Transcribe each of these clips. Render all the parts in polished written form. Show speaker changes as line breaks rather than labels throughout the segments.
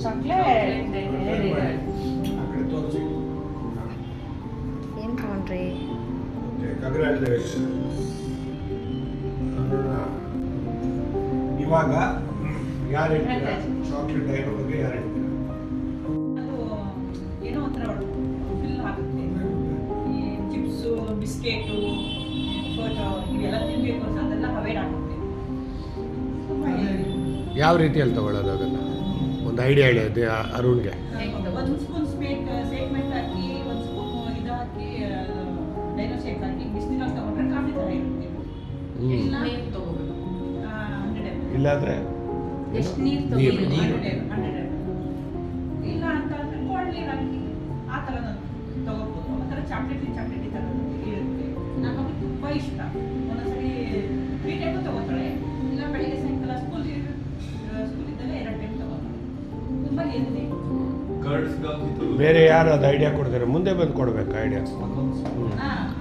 Chocolate ಏನು ತೊಗೊಂಡ್ರಿ?
ಇವಾಗ ಯಾರು ಹೇಳ್ತೀರಾ ಚಾಕ್ಲೇಟ್ ಡೈನೋ ಬಗ್ಗೆ ಯಾರು ಹೇಳ್ತೀರಾ?
ಅದು ಏನೋ ಒಂಥರ ಫಿಲ್ ಆಗುತ್ತೆ. ಈ ಚಿಪ್ಸು ಬಿಸ್ಕೆಟು ಇವೆಲ್ಲ ತಿನ್ನಬೇಕು ಅಂತ ಅದೆಲ್ಲ ಅವಾಯ್ಡ್ ಆಗುತ್ತೆ.
ಯಾವ ರೀತಿಯಲ್ಲಿ ತಗೊಳ್ಳೋದು ಅದನ್ನು ಒಂದು ಐಡಿಯಾ ಹೇಳಿ ಅರುಣ್ಗೆ.
ಒಂದು ಸ್ಪೂನ್ ಸೇಕ್ಮೆಂಟ್ ಹಾಕಿ ಒಂದು ಸ್ಪೂನ್ ಇದು ಹಾಕಿ ಡೈನೋ ಶೇಕ್ ಹಾಕಿ ಬಿಸಿನೀರಲ್ಲಿ ತಗೊಂಡ್ರೆ ಕಾಫಿ ಥರ ಇರುತ್ತೆ. ಇಲ್ಲ
ನೀರು ತಗೋಬೇಕು.
100 ml.
ಇಲ್ಲಾಂದ್ರೆ
ಎಷ್ಟು ನೀರು
ನೀರು.
ತಗೋಬೇಕು?
100 ml. ಇಲ್ಲ ಅಂತ ಅಂದ್ರೆ ಕೋಲ್ಡ್ ನೀರು ಹಾಕಿ ಆ ಥರ ತಗೋಬೋದು. ಒಂಥರ ಚಾಕ್ಲೇಟಿ ಥರ ಇರುತ್ತೆ. ನಮಗೆ ತುಂಬ ಇಷ್ಟ. ಒಂದೊಂದ್ಸರಿ 3 ಟೈಮು ತಗೋತಾಳೆ. ಇಲ್ಲ ಬೆಳಿಗ್ಗೆ ಸಾಯಂಕಾಲ ಸ್ಕೂಲಿದ್ದಾಗ 2 ಟೈಮ್ ತಗೋತಾಳೆ. ತುಂಬ ಹೆಲ್ದಿ.
ಬೇರೆ ಯಾರು ಅದು ಐಡಿಯಾ ಕೊಡ್ತಾರೆ? ಮುಂದೆ ಬಂದು ಕೊಡ್ಬೇಕು ಐಡಿಯಾ.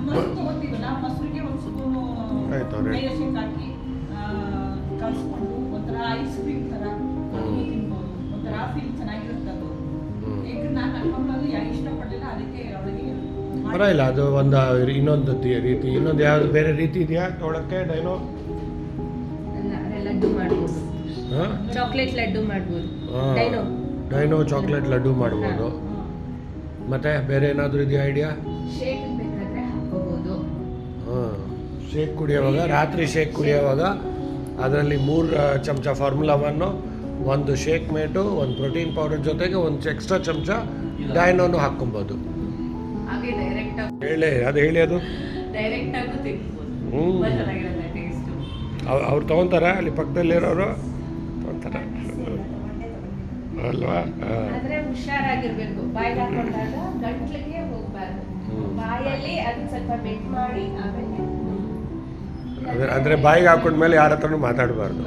ಮೊಸರು ತಗೋತೀವಲ್ಲ, ಮೊಸರಿಗೆ ಒಂದು ಸ್ಪೂನು
ಆಯ್ತು,
ಡೈನೋ ಶೇಕ್ ಹಾಕಿ ಕಲಿಸ್ಕೊಂಡು ಒಂಥರ ಐಸ್ ಕ್ರೀಮ್ ಥರ ತಿನ್ಬೋದು. ಒಂಥರ ಫೀಲ್ ಚೆನ್ನಾಗಿರುತ್ತೆ ಅದು. ಈಗ ನಾನು ಅನ್ಕೊಂಡಾಗ ಇಷ್ಟಪಡಲಿಲ್ಲ, ಅದಕ್ಕೆ ಅವಳಿಗೆ
ಪರವಾಗಿಲ್ಲ. ಅದು ಒಂದು ಇನ್ನೊಂದು ರೀತಿ, ಇನ್ನೊಂದು ಯಾವ್ದು ಬೇರೆ ರೀತಿ ಇದೆಯಾ ತೊಗೊಳಕ್ಕೆ ಡೈನೋ?
ಲಡ್ಡು ಮಾಡ್ಬೋದು.
ಹಾಂ,
ಚಾಕ್ಲೇಟ್ ಲಡ್ಡು ಮಾಡ್ಬೋದು.
ಹಾಂ,
ಡೈನೋ
ಡೈನೋ ಚಾಕ್ಲೇಟ್ ಲಡ್ಡು ಮಾಡ್ಬೋದು. ಮತ್ತೆ ಬೇರೆ ಏನಾದರೂ ಇದೆಯಾ ಐಡಿಯಾ?
ಶೇಕ್ ಬೇಕಾದ್ರೆ ಹಾಕೋಬೋದು.
ಹಾಂ, ಶೇಕ್ ಕುಡಿಯೋವಾಗ, ರಾತ್ರಿ ಶೇಕ್ ಕುಡಿಯೋವಾಗ ಅದರಲ್ಲಿ 3 ಚಮಚ ಫಾರ್ಮುಲಾವನ್ನು, 1 ಶೇಕ್ ಮೇಟು, 1 ಪ್ರೋಟೀನ್ ಪೌಡರ್ ಜೊತೆಗೆ 1 ಎಕ್ಸ್ಟ್ರಾ ಚಮಚ ಡೈನೋನು ಹಾಕ್ಕೊಬೋದು.
ಹಾಗೆ ಡೈರೆಕ್ಟ್
ಹೇಳಿ ಅದು
ಡೈರೆಕ್ಟ್ ಆಗು ತಿನ್ಬೋದು.
ಹ್ಞೂ,
ತುಂಬ ಚೆನ್ನಾಗಿರುತ್ತೆ ಟೇಸ್ಟು.
ಅವ್ರು ತೊಗೊತಾರ, ಅಲ್ಲಿ ಪಕ್ಕದಲ್ಲಿರೋರು ತೊಗೊತಾರ ಅಲ್ವಾ? ಹಾಂ,
ಆದ್ರೆ ಹುಷಾರಾಗಿರ್ಬೇಕು. ಬಾಯಿಗೆ ಹಾಕೊಂಡಾಗ ಗಂಟ್ಲಿಗೆ ಹೋಗ್ಬಾರ್ದು. ಬಾಯಲ್ಲಿ ಅದನ್ನ ಸ್ವಲ್ಪ ಬೆಟ್ ಮಾಡಿ ಆಮೇಲೆ
ಅಂದರೆ ಬಾಯಿಗೆ ಹಾಕೊಂಡ್ಮೇಲೆ ಯಾರ ಹತ್ರನೂ ಮಾತಾಡಬಾರ್ದು.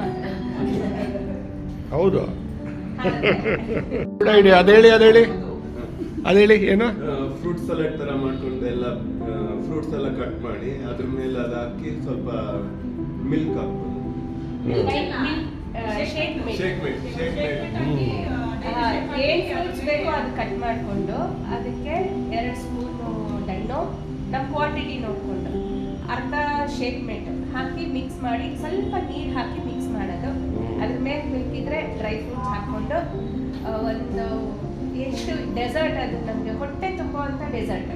ಹೌದು. ಐಡಿಯಾ ಅದೇಳಿ ಏನು?
ಫ್ರೂಟ್ ಸಲಾಡ್ ತರ ಮಾಡ್ಕೊಂಡು ಎಲ್ಲ ಫ್ರೂಟ್ಸ್ ಎಲ್ಲ ಕಟ್ ಮಾಡಿ ಅದ್ರ ಮೇಲೆ ಅದು ಹಾಕಿ ಸ್ವಲ್ಪ ಮಿಲ್ಕ್ ಹಾಕ್ಬೋದು.
ಶೇಕ್
ಶೇಕ್ ಮೇಡ್
ಏನ್ ಫ್ರೂಟ್ಸ್ ಬೇಕೋ ಅದು ಕಟ್ ಮಾಡಿಕೊಂಡು ಅದಕ್ಕೆ 2 ಸ್ಪೂನು ಡೈನೋ, ನಮ್ಮ ಕ್ವಾಂಟಿಟಿ ನೋಡಿಕೊಂಡು ಅರ್ಧ ಶೇಕ್ ಮೇಟ್ ಹಾಕಿ ಮಿಕ್ಸ್ ಮಾಡಿ ಸ್ವಲ್ಪ ನೀರು ಹಾಕಿ ಮಿಕ್ಸ್ ಮಾಡೋದು. ಅದ್ರ ಮೇಲೆ ಬೇಕಿದ್ರೆ ಡ್ರೈ ಫ್ರೂಟ್ಸ್ ಹಾಕ್ಕೊಂಡು ಒಂದು ಎಷ್ಟು ಡೆಸರ್ಟ್ ಅದು ನಮಗೆ ಹೊಟ್ಟೆ ತುಂಬುವಂಥ ಡೆಸರ್ಟ್